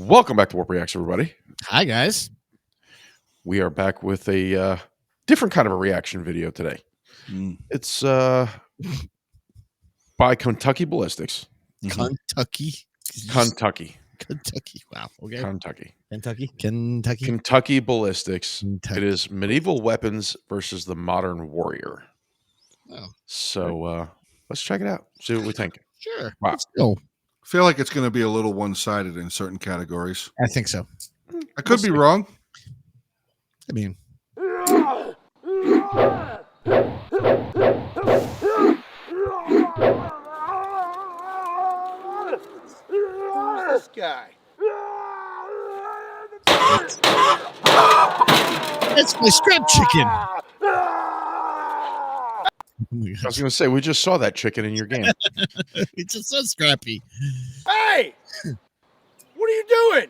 Welcome back to WARRP Reacts, everybody. Hi, guys. We are back with a different kind of a reaction video today. It's by Kentucky Ballistics. Kentucky. Wow. Okay. Kentucky Ballistics. Kentucky. It is medieval weapons versus the modern warrior. Oh, so let's check it out. See what we think. Sure. Wow. Let's go. I feel like it's going to be a little one-sided in certain categories. I think so. I could be wrong. I mean, Who's this guy? that's my scrap chicken. I was going to say, we just saw that chicken in your game. It's just so scrappy. Hey! What are you doing?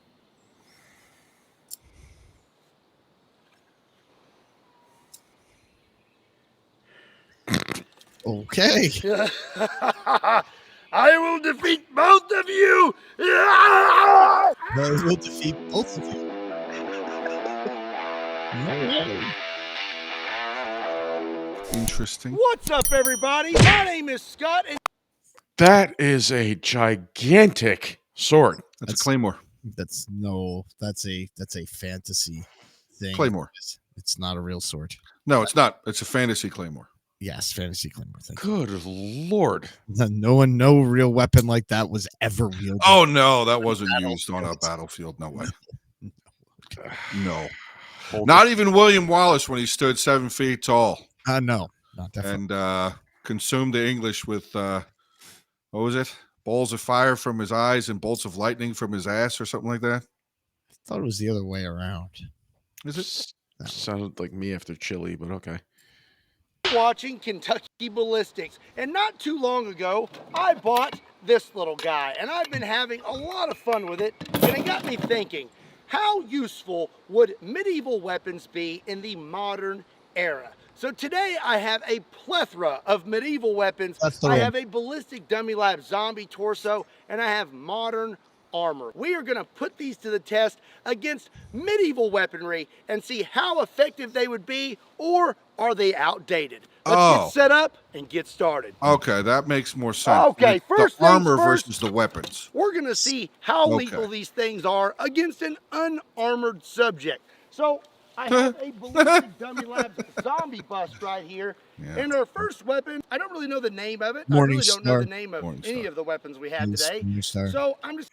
Okay. I will defeat both of you! I will defeat both of you. Interesting. What's up, everybody? My name is Scott, and That is a gigantic sword. That's a Claymore. That's a fantasy thing. Claymore. It's not a real sword. No, it's not. It's a fantasy Claymore. Yes, fantasy Claymore thing. Good Lord. No real weapon like that was ever wielded. Oh, no, that wasn't used on a battlefield. No way. No. Not even William Wallace when he stood 7 feet tall. No, not definitely. And consumed the English with, what was it? Balls of fire from his eyes and bolts of lightning from his ass or something like that. I thought it was the other way around. Is it? Sounded like me after chili, but okay. watching Kentucky Ballistics. And not too long ago, I bought this little guy, and I've been having a lot of fun with it, and it got me thinking, how useful would medieval weapons be in the modern era? So today I have a plethora of medieval weapons. I have a ballistic dummy lab zombie torso, and I have modern armor. We are going to put these to the test against medieval weaponry and see how effective they would be, or are they outdated? Let's get set up and get started. Okay, that makes more sense. Okay, first the armor things first, versus the weapons. We're going to see how lethal these things are against an unarmored subject. So I have a ballistic dummy lab zombie bust right here. Yeah. And our first weapon, I don't really know the name of it. I really don't know the name of any of the weapons we have today. So I'm just...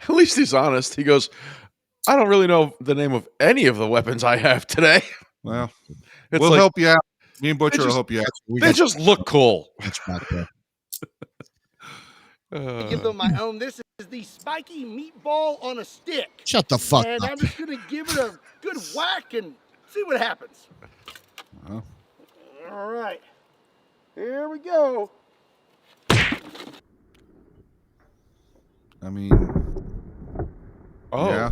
At least he's honest. He goes, I don't really know the name of any of the weapons I have today. Well, we'll help you out. Me and Butcher will help you out. They just look cool. I give them my own. This is the spiky meatball on a stick. Shut the fuck up. And I'm just going to give it a good whack and see what happens. All right. Here we go. I mean... Oh. Yeah.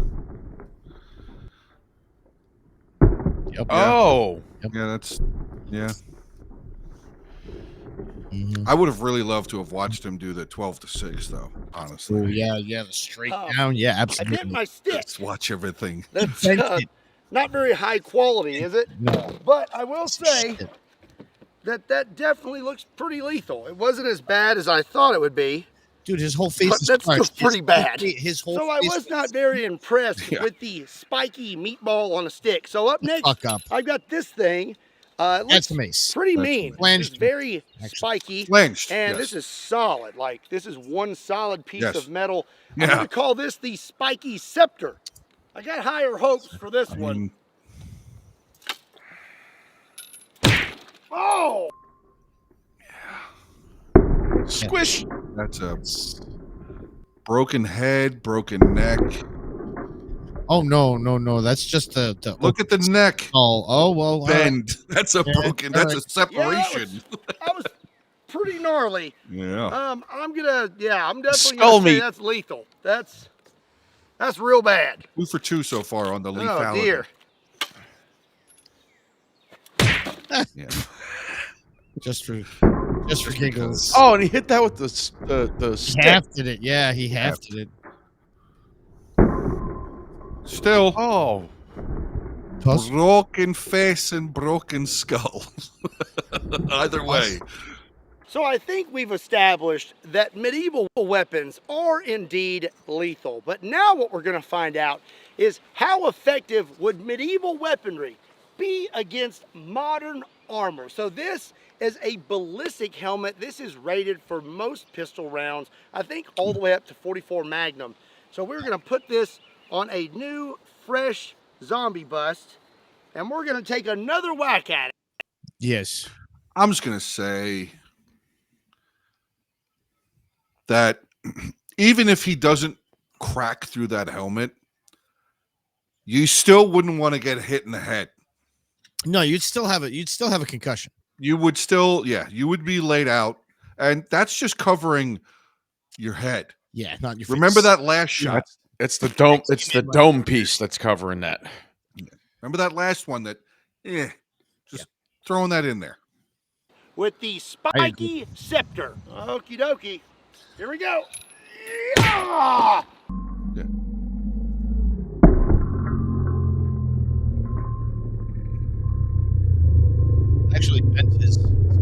Yep. Oh. Yeah, that's... Yeah. I would have really loved to have watched him do the 12-6, though, honestly. Oh, yeah, the straight down. Yeah, absolutely. I hit my stick. Let's watch everything. That's not very high quality, is it? No. But I will say that definitely looks pretty lethal. It wasn't as bad as I thought it would be. Dude, his whole face is that's still pretty bad. His whole so I was not very impressed with the spiky meatball on a stick. So up next, I've got this thing. That's a mace. Pretty mean. It's very spiky. Flanged. And this is solid. Like, this is one solid piece of metal. Yeah. I'm going to call this the spiky scepter. I got higher hopes for this one. Oh! Squish. That's a broken head, broken neck. Oh, no. That's just the Look at the neck. Oh, well. Bend. That's a broken. That's a separation. That was pretty gnarly. Yeah. I'm definitely gonna say that's lethal. That's real bad. 2 for 2 so far on the lethality. Oh dear. Yeah. Just for giggles. Oh, and he hit that with the He stick. hafted it. Yeah, he hafted it. Still, Oh, broken face and broken skull. Either way. So I think we've established that medieval weapons are indeed lethal. But now what we're going to find out is how effective would medieval weaponry be against modern armor. So this is a ballistic helmet. This is rated for most pistol rounds, I think all the way up to 44 Magnum. So we're going to put this on a new, fresh zombie bust, and we're going to take another whack at it. Yes. I'm just going to say that even if he doesn't crack through that helmet, you still wouldn't want to get hit in the head. No, you'd still have a concussion. You would still, you would be laid out, and that's just covering your head. Yeah, not your Remember face. that last shot? it's the dome. It's the dome piece that's covering that. Remember that last one that, just throwing that in there. With the spiky scepter. Okie dokie. Here we go. Yeah! Yeah. Actually bent his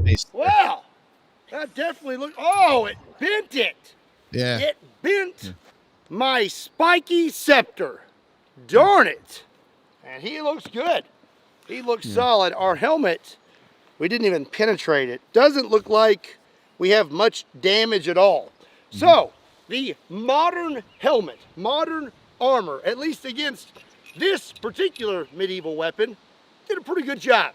face. Wow. That definitely looked. Oh, it bent it. Yeah. It bent my spiky scepter. Darn it. And he looks good. He looks solid. Our helmet, we didn't even penetrate it. Doesn't look like we have much damage at all. So, the modern helmet, modern armor, at least against this particular medieval weapon, did a pretty good job.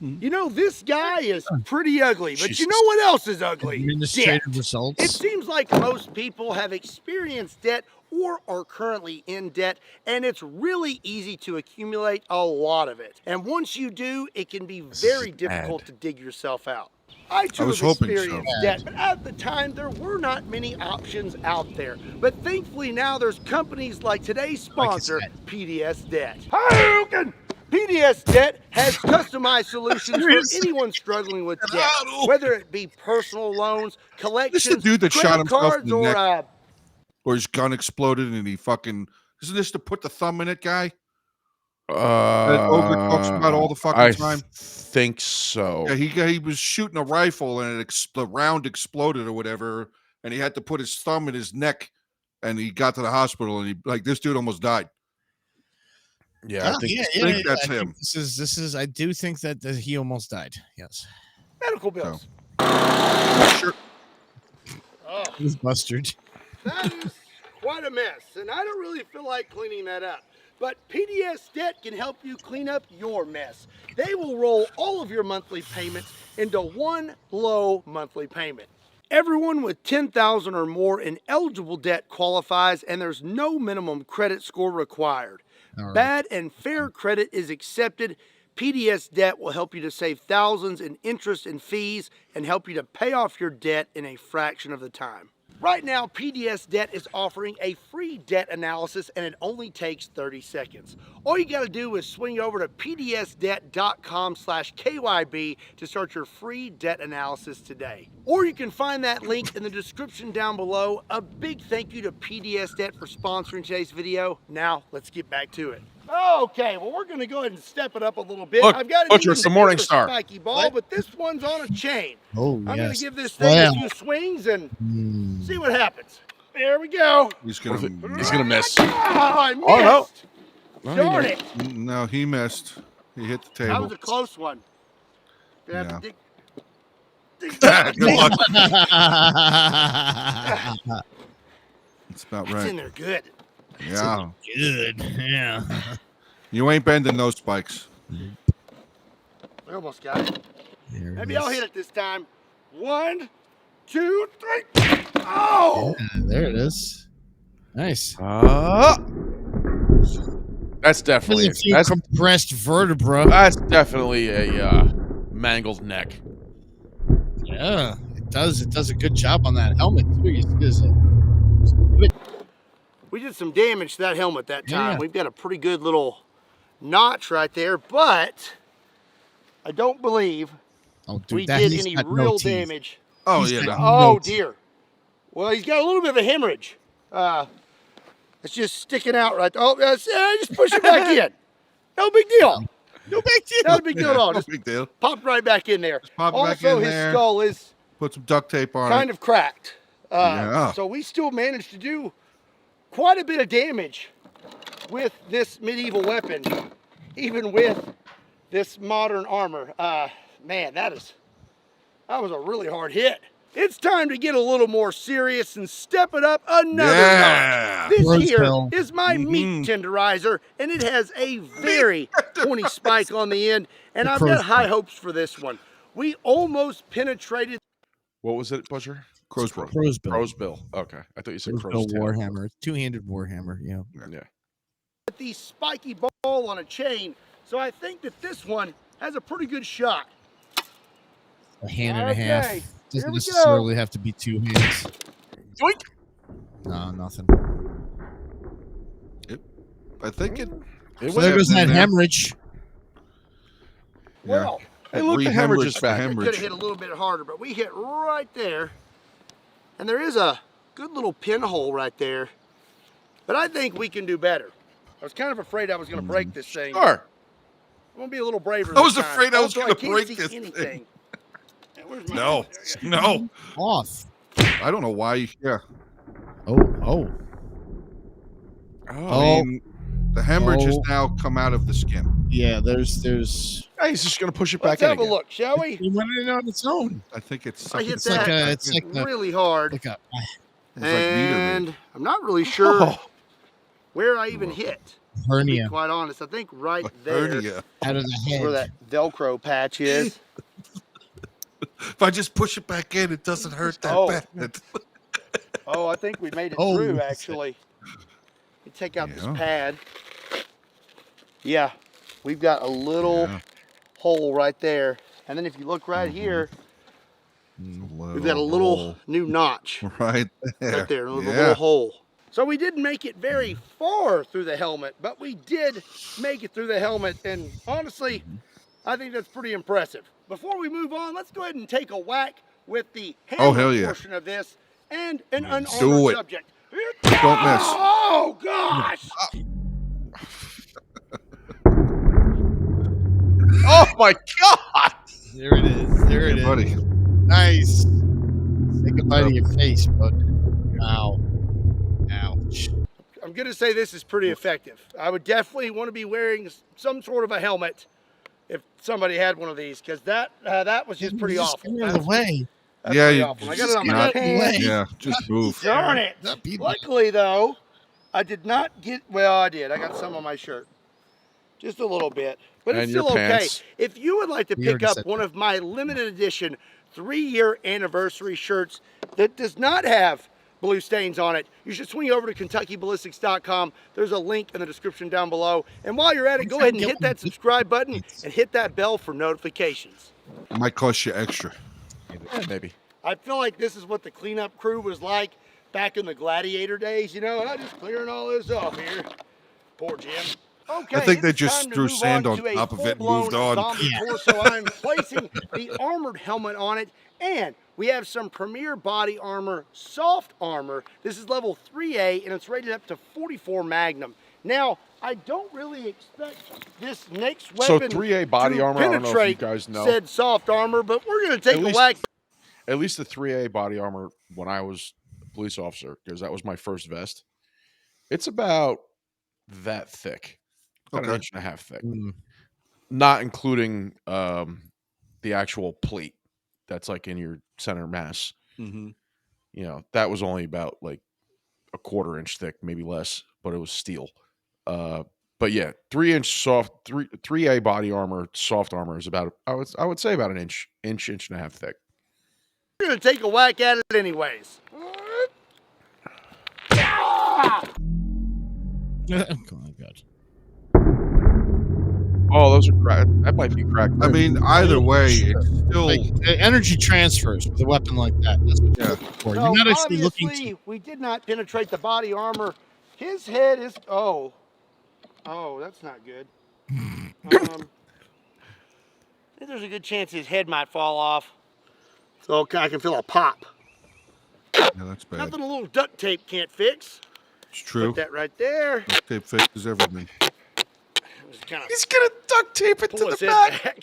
You know, this guy is pretty ugly, but you know what else is ugly? Administrative Debt. results. It seems like most people have experienced debt or are currently in debt, and it's really easy to accumulate a lot of it. And once you do, it can be very difficult to dig yourself out. I too was have hoping so. experienced debt, but at the time there were not many options out there. But thankfully now there's companies like today's sponsor, PDS Debt. Hadouken! PDS Debt has customized solutions for anyone struggling with debt, whether it be personal loans, collections, This is the dude that shot credit himself in cards, the or neck. Or his gun exploded and he fucking... Isn't this to put the thumb in it guy? That Ogre talks about all the fucking time? Think so. Yeah, he was shooting a rifle and the round exploded or whatever, and he had to put his thumb in his neck, and he got to the hospital, and this dude almost died. Yeah, I think that's him. This is. I do think that he almost died. Yes. medical bills. Sure. Oh, He's mustard. that is quite a mess, and I don't really feel like cleaning that up. But PDS Debt can help you clean up your mess. They will roll all of your monthly payments into one low monthly payment. Everyone with $10,000 or more in eligible debt qualifies, and there's no minimum credit score required. All right. Bad and fair credit is accepted. PDS Debt will help you to save thousands in interest and fees and help you to pay off your debt in a fraction of the time. Right now, PDS Debt is offering a free debt analysis, and it only takes 30 seconds. All you got to do is swing over to pdsdebt.com/KYB to start your free debt analysis today. Or you can find that link in the description down below. A big thank you to PDS Debt for sponsoring today's video. Now, let's get back to it. Okay, well, we're going to go ahead and step it up a little bit. Look, I've got Butcher, it's the Morning Star. Spiky ball, but this one's on a chain. Oh, I'm going yes. to give this thing a few swings and see what happens. There we go. He's gonna miss. Oh, I missed. Oh, no. Darn it. No, he missed. He hit the table. That was a close one. Gonna have to dig. Good luck. That's about It's right. in there good. Yeah. Good. Yeah. You ain't bending those spikes. We almost got it. Maybe I'll hit it this time. 1, 2, 3. Oh! Yeah, there it is. Nice. That's definitely That's a compressed vertebra. that's definitely a mangled neck. Yeah, it does. It does a good job on that helmet too. You see this? We did some damage to that helmet that time. Yeah. We've got a pretty good little notch right there, but I don't believe Oh, dude, we that did he's any got no real teeth. damage. Oh, He's yeah. got No. Oh no teeth. dear. Well, he's got a little bit of a hemorrhage. It's just sticking out right there. Oh, just push it back in. No big deal. No big deal. Not a big deal at all. No Just big deal. popped right back in there. Just pop it Also, back in his there. skull is Put some duct tape on kind it. of cracked. Yeah. So we still managed to do quite a bit of damage with this medieval weapon, even with this modern armor. Man, that was a really hard hit. It's time to get a little more serious and step it up another Yeah. notch. This Rose here Bell. is my meat tenderizer, and it has a very pointy spike on the end, and I've got high hopes for this one. We almost penetrated. What was it, Butcher? Crow's bill. Crow's bill. Crow's bill. Okay, I thought you said Crow's crow's bill tail. warhammer. Two-handed warhammer. Yeah. Yeah. The spiky ball on a chain, so I think that this one has a pretty good shot. A hand and a half. Okay, Doesn't here we necessarily have to be 2 hands. Yoink! No, nothing. I think it. It So there went goes in that there. hemorrhage. Well, Hey, look, the hemorrhage is back. I could have hit a little bit harder, but we hit right there. And there is a good little pinhole right there. But I think we can do better. I was kind of afraid I was going to break this thing. Sure. I'm going to be a little braver I was this time. afraid I was Also, gonna can't break see this anything. thing. Yeah, where's my- No. there you go. No. Off. I don't know why. Yeah. Oh. I mean, the hemorrhage has Oh. now come out of the skin. Yeah, there's Hey, he's just gonna push it back Let's in have a again. look, shall we? it went in on its own. I think it's. I hit something- that. It's like a Really hard. like a It's like meter And maid. I'm not really sure Oh, where I even hit. To be hernia quite honest, I think right A there hernia. out of the head. where that Velcro patch is. If I just push it back in, it doesn't hurt that Oh. bad. Oh, I think we made it Oh, through, yes. actually. Let me take out this Yeah. pad. Yeah, we've got a little Yeah. hole right there. And then if you look right here, we've got a little new notch right there. right there, a Yeah. little hole. So we didn't make it very far through the helmet, but we did make it through the helmet. And honestly, I think that's pretty impressive. Before we move on, let's go ahead and take a whack with the hammer Oh, hell yeah. portion of this and an unarmored Do it. subject. Don't miss. Oh, gosh! oh my God! There it is. There it Hey, is. buddy. Nice. Say goodbye to your face, bud. Ow. Ouch. I'm going to say this is pretty effective. I would definitely want to be wearing some sort of a helmet if somebody had one of these, because that was just pretty Just awful. Get out of the way. That's Yeah, pretty you awful. I got just it on my not- hand. Yeah, just move. Darn it. Not be- Luckily, though, I did not get, well, I did. I got some on my shirt. Just a little bit. But it's And your still okay. pants. If you would like to We pick already up said one of my limited edition 3-year anniversary shirts that does not have blue stains on it, you should swing over to KentuckyBallistics.com. There's a link in the description down below. And while you're at it, go ahead and hit that subscribe button and hit that bell for notifications. It might cost you extra. Yeah, maybe. I feel like this is what the cleanup crew was like back in the gladiator days, you know, and I'm just clearing all this off here. Poor Jim. Okay, I think they it's just time to threw move sand on to a top of it and full-blown moved on. zombie torso. I'm placing the armored helmet on it, and we have some Premier Body Armor, soft armor. This is level 3A, and it's rated up to 44 Magnum. Now, I don't really expect this next So weapon 3A body to armor, I don't know if you penetrate guys know. said soft armor, but we're going to take At a least- whack. At least the 3A body armor when I was a police officer, because that was my first vest. It's about that thick, about an Okay. inch and a half thick, Mm. not including the actual plate that's like in your center mass. Mm-hmm. You know, that was only about like a 1/4 inch thick, maybe less, but it was steel. But yeah, 3-inch soft 3A body armor, soft armor is about I would say about an inch and a half thick. We're going to take a whack at it anyways. Oh my God. Oh, those are cracked. That might be cracked. I mean, either way, it's still. Like energy transfers with a weapon like that. That's what you're Yeah. looking for. So You're not actually looking obviously, to. we did not penetrate the body armor. His head is, oh, that's not good. I think there's a good chance his head might fall off. So I can feel a pop. Yeah, that's bad. Nothing a little duct tape can't fix. It's true. Put that right there. Duct tape fixes everything. He's gonna duct tape it to Pull the his head back. back.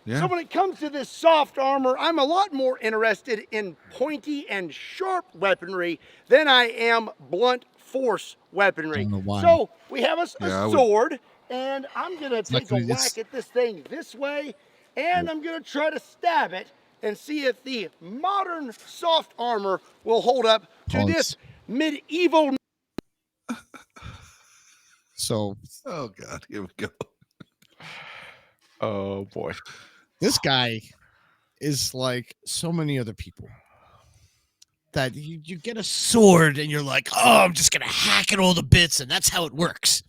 Yeah. So when it comes to this soft armor, I'm a lot more interested in pointy and sharp weaponry than I am blunt force weaponry. I don't know why. So we have a Yeah, I would- sword, and I'm gonna take a like whack at this thing this way, and I'm gonna try to stab it and see if the modern soft armor will hold up to Pause. this medieval. So Oh God, here we go. Oh boy. this guy is like so many other people that you get a sword and you're like, oh, I'm just gonna hack it all to bits and that's how it works.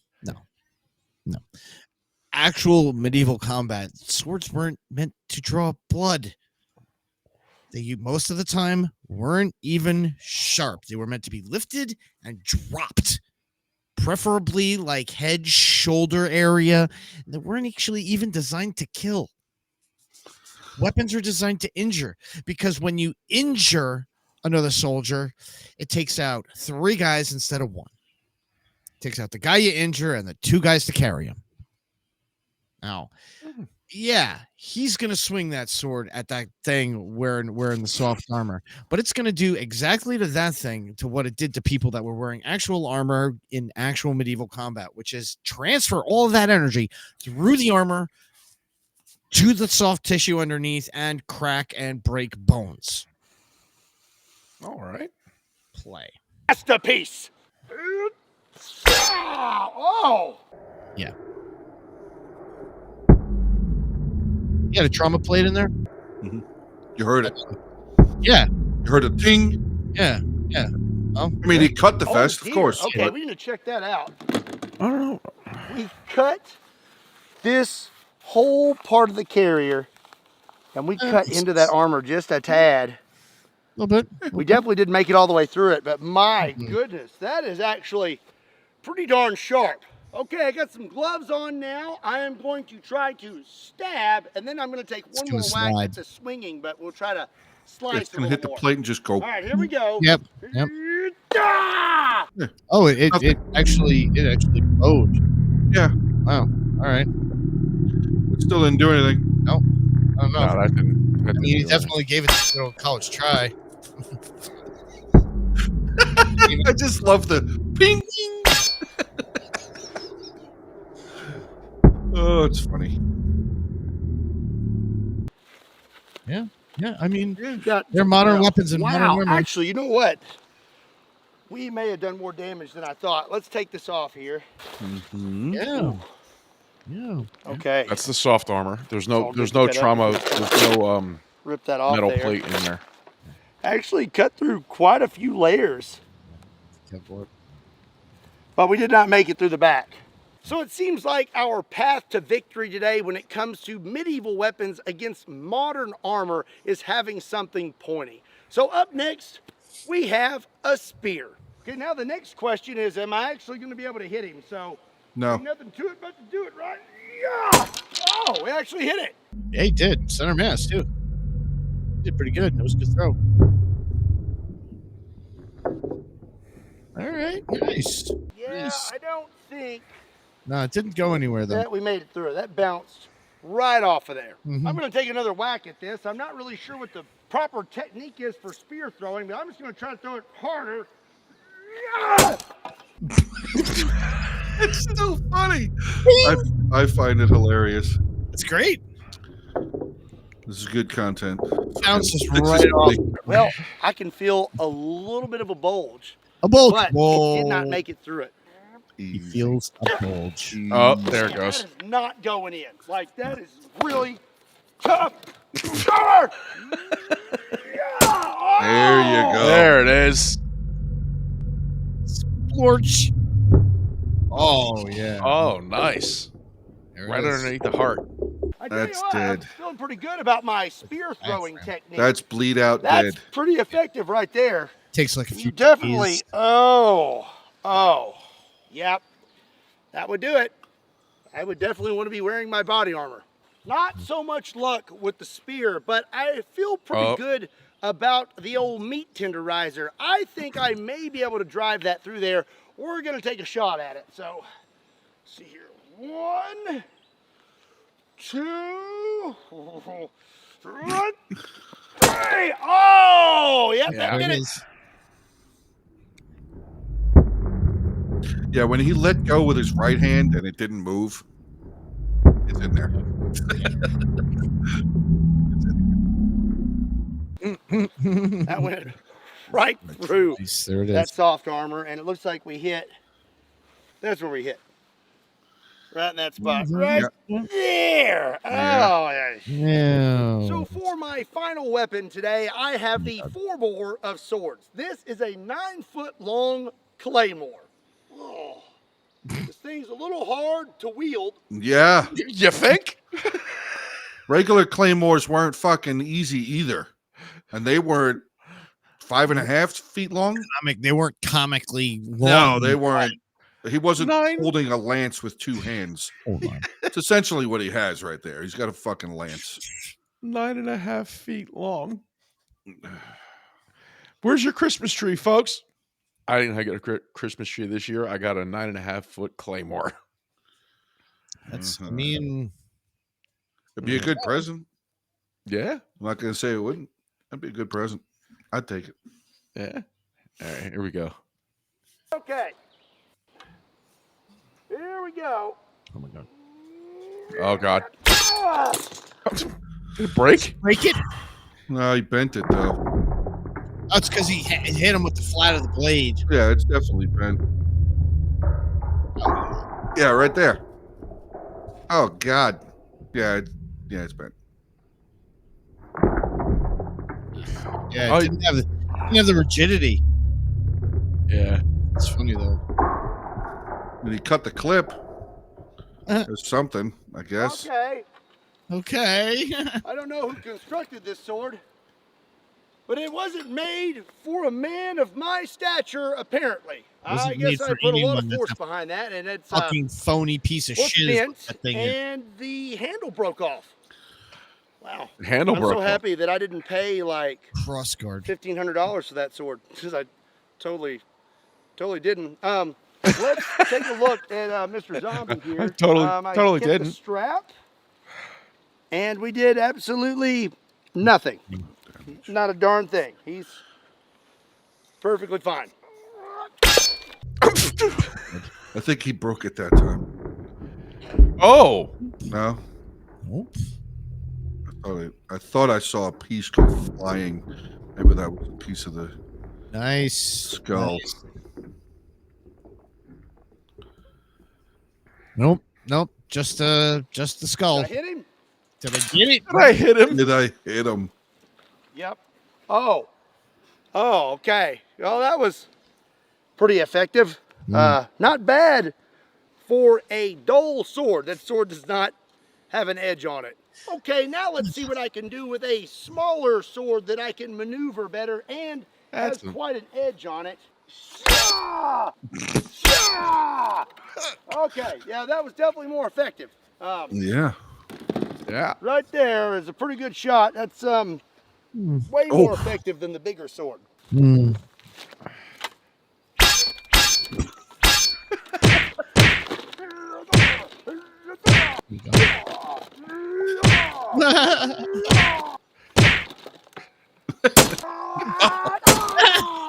No. Actual medieval combat, swords weren't meant to draw blood. They most of the time weren't even sharp. They were meant to be lifted and dropped, preferably like head, shoulder area. They weren't actually even designed to kill. Weapons are designed to injure, because when you injure another soldier, it takes out 3 guys instead of 1. It takes out the guy you injure and the 2 guys to carry him. Now, yeah, he's going to swing that sword at that thing wearing the soft armor, but it's going to do exactly to that thing to what it did to people that were wearing actual armor in actual medieval combat, which is transfer all of that energy through the armor to the soft tissue underneath and crack and break bones. All right. Play. Masterpiece. Oh. Yeah. You had a trauma plate in there? You heard it. Yeah. You heard a ting. Yeah. Oh, I mean, he cut the vest, dear. of course. Okay, but- we need to check that out. I don't know. We cut this whole part of the carrier, and we cut into that armor just a tad. a little bit. We definitely didn't make it all the way through it, but my goodness, that is actually pretty darn sharp. Okay, I got some gloves on now. I am going to try to stab, and then I'm going to take one more gonna whack slide. at the swinging, but we'll try to slice It's a gonna little hit the more. plate and just go. All right, here we go. Yep. Ah! Oh, it actually bowed. Yeah, Wow. All right. it still didn't do anything. I don't know. No, that didn't. That I mean, he didn't do definitely gave it a little college try. I just love the ping. Oh, it's funny. Yeah. I mean, Got- they're modern weapons and modern Wow, armor. actually, you know what? We may have done more damage than I thought. Let's take this off here. Yeah. Okay. That's the soft armor. There's All no good there's to no get up. trauma. There's no Rip that off metal there. plate in there. Actually cut through quite a few layers, but we did not make it through the back. So it seems like our path to victory today when it comes to medieval weapons against modern armor is having something pointy. So up next, we have a spear. Okay, now the next question is, am I actually going to be able to hit him? So No. ain't nothing to it but to do it right. Yeah! Oh, we actually hit it. Yeah, he did. Center mass, too. He did pretty good. That was a good throw. All right. Nice. Yeah, Nice. I don't think No, it didn't go anywhere, though. that we made it through. That bounced right off of there. Mhm. I'm going to take another whack at this. I'm not really sure what the proper technique is for spear throwing, but I'm just going to try to throw it harder. Yeah! It's so funny. I find it hilarious. It's great. This is good content. Bounces It's right just off. funny. Well, I can feel a little bit of a bulge, A bulge. but it did not make it through it. He Easy. feels a bulge. Oh, there it That goes. is not going in. Like, that is really tough. Power! Yeah! There you go. There it is. Splorch. Oh, yeah. Oh, nice. There it Right is. underneath the heart. I tell you That's what, I'm dead. feeling pretty good about my spear throwing technique. That's bleed out That's dead. pretty effective right there. Takes like a You few definitely. days. Yep. That would do it. I would definitely want to be wearing my body armor. Not so much luck with the spear, but I feel pretty Oh. good about the old meat tenderizer. I think I may be able to drive that through there. We're gonna take a shot at it. So, let's see here. 1, 2, 3. Oh, yep, Yeah. that There did it it. is. Yeah, when he let go with his right hand and it didn't move, it's in there. That went right through Nice, there it that is. soft armor, and it looks like we hit. That's where we hit. Right in that spot. Right there. Yeah. Oh, yeah. Yeah. So for my final weapon today, I have the 4-bore of swords. This is a 9-foot-long Claymore. Oh, this thing's a little hard to wield. Yeah. You think? Regular claymores weren't fucking easy either. And they weren't 5.5 feet long. They weren't comically No, long. they weren't. He wasn't 9. holding a lance with 2 hands. Hold on. It's essentially what he has right there. He's got a fucking lance. 9.5 feet long. Where's your Christmas tree, folks? I didn't get a Christmas tree this year. I got a 9.5-foot Claymore. That's, I mean, It'd be a good present. Yeah, I'm not going to say it wouldn't. That'd be a good present. I'd take it. yeah. All right, here we go. Okay. Here we go. oh my God. Oh God, Ah! did it break? Break it? No, he bent it though. That's because he hit him with the flat of the blade. Yeah, it's definitely bent. Yeah, right there. Oh God. Yeah, it's bent. Yeah, Oh, it didn't have the rigidity. Yeah. It's funny though. And he cut the clip. Or something, I guess. Okay. Okay. I don't know who constructed this sword, but it wasn't made for a man of my stature, apparently. Wasn't I guess made I for put a lot of anyone force that's behind that, and it's Fucking phony piece of well, shit. Is what bent, that thing is. and the handle broke off. Wow. Handle I'm broke so off. happy that I didn't pay like Cross guard. $1,500 for that sword, because I totally didn't. Let's take a look at Mr. Zombie here. I totally I hit didn't. the strap, and we did absolutely nothing. Not a darn thing. He's perfectly fine. I think he broke it that time. Oh, No? Nope. I thought I saw a piece go flying. Maybe that was a piece of the Nice. skull. Nice. Nope. Nope. Just the skull. Did I hit him? Did I get it? did I hit him? Did I hit him? Yep. Oh. Oh, okay. Well, that was pretty effective. Not bad for a dull sword. That sword does not have an edge on it. Okay, now let's see what I can do with a smaller sword that I can maneuver better and has quite an edge on it. Shah! Shah! Okay, yeah, that was definitely more effective. Yeah. Yeah. Right there is a pretty good shot. That's way more effective than the bigger sword.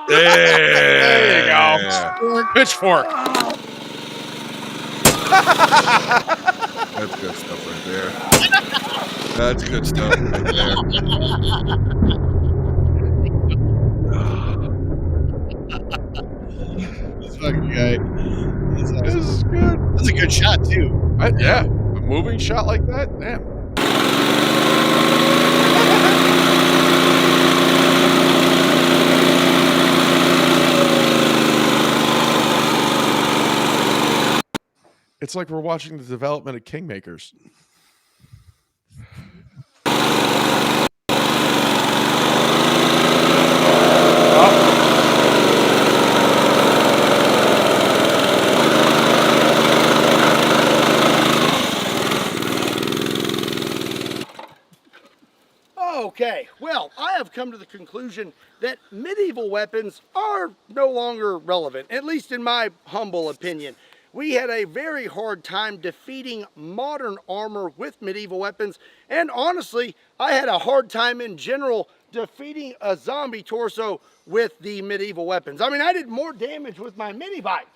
There you go. Pitchfork. That's good stuff right there. That's good stuff right there. This fucking guy. This is good. That's a good shot too. Yeah, a moving shot like that. Damn. It's like we're watching the development of Kingmakers. Okay, well, I have come to the conclusion that medieval weapons are no longer relevant, at least in my humble opinion. We had a very hard time defeating modern armor with medieval weapons, and honestly, I had a hard time in general defeating a zombie torso with the medieval weapons. I mean, I did more damage with my mini bike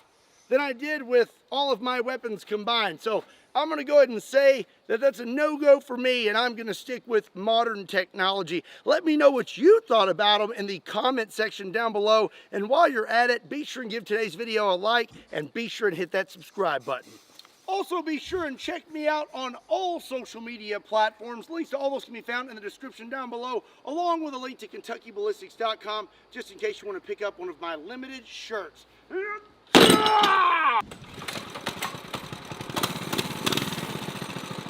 than I did with all of my weapons combined. So I'm gonna go ahead and say that that's a no-go for me, and I'm gonna stick with modern technology. Let me know what you thought about them in the comment section down below. And while you're at it, be sure and give today's video a like, and be sure and hit that subscribe button. Also, be sure and check me out on all social media platforms. Links to all those can be found in the description down below, along with a link to KentuckyBallistics.com, just in case you want to pick up one of my limited shirts.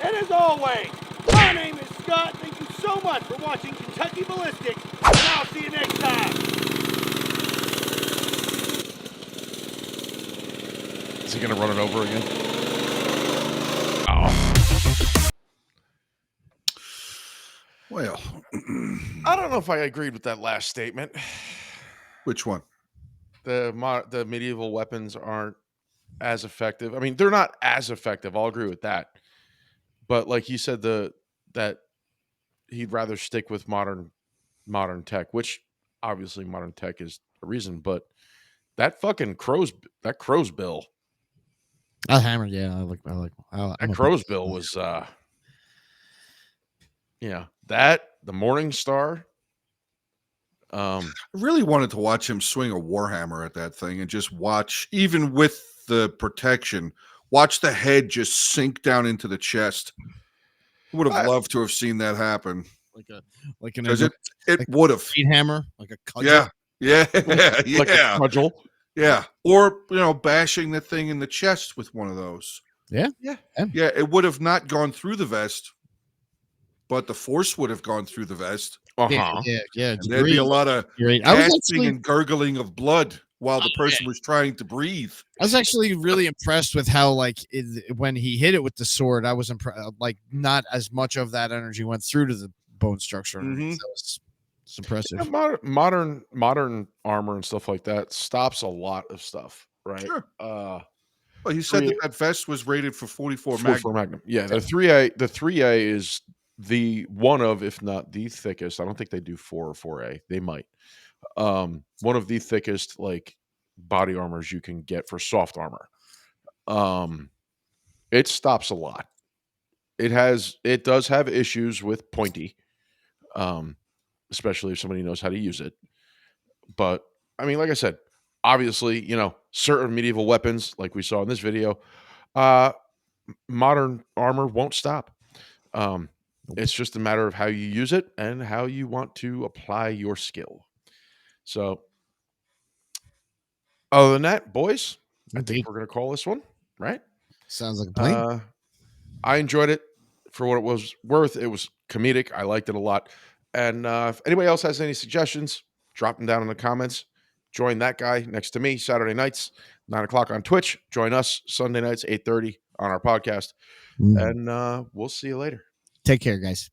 And as always, my name is Scott. Thank you so much for watching Kentucky Ballistics, and I'll see you next time. Is he gonna run it over again? Well, I don't know if I agreed with that last statement. which one? The medieval weapons aren't as effective. I mean, they're not as effective. I'll agree with that. But like he said, that he'd rather stick with modern tech, which obviously modern tech is a reason. But that fucking crow's bill. I'll hammer. Yeah, I like. That crow's bill was that the Morning Star. I really wanted to watch him swing a warhammer at that thing and just watch, even with the protection, watch the head just sink down into the chest. I would have loved to have seen that happen. like an Because it would have. speed hammer, like a cudgel. Yeah. Yeah. Like a cudgel. Yeah. Or, bashing the thing in the chest with one of those. Yeah. Yeah. It would have not gone through the vest, but the force would have gone through the vest. Yeah. And there'd be a lot of gasping and gurgling of blood while the person was trying to breathe. I was actually really impressed with how, when he hit it with the sword, I was impressed. Like, not as much of that energy went through to the bone structure. Mhm. So it's impressive. Yeah, modern armor and stuff like that stops a lot of stuff, right? Sure. Well, he said that vest was rated for 44 Magnum. Yeah, the 3A is the one of, if not the thickest. I don't think they do 4 or 4A. They might. One of the thickest body armors you can get for soft armor. It stops a lot. It does have issues with pointy, especially if somebody knows how to use it. But I mean, like I said, obviously, certain medieval weapons, like we saw in this video, modern armor won't stop. It's just a matter of how you use it and how you want to apply your skill. So, other than that, boys, I think we're going to call this one, right? Sounds like a plan. I enjoyed it for what it was worth. It was comedic. I liked it a lot. And if anybody else has any suggestions, drop them down in the comments. Join that guy next to me Saturday nights, 9 o'clock on Twitch. Join us Sunday nights, 8:30 on our podcast. And we'll see you later. Take care, guys.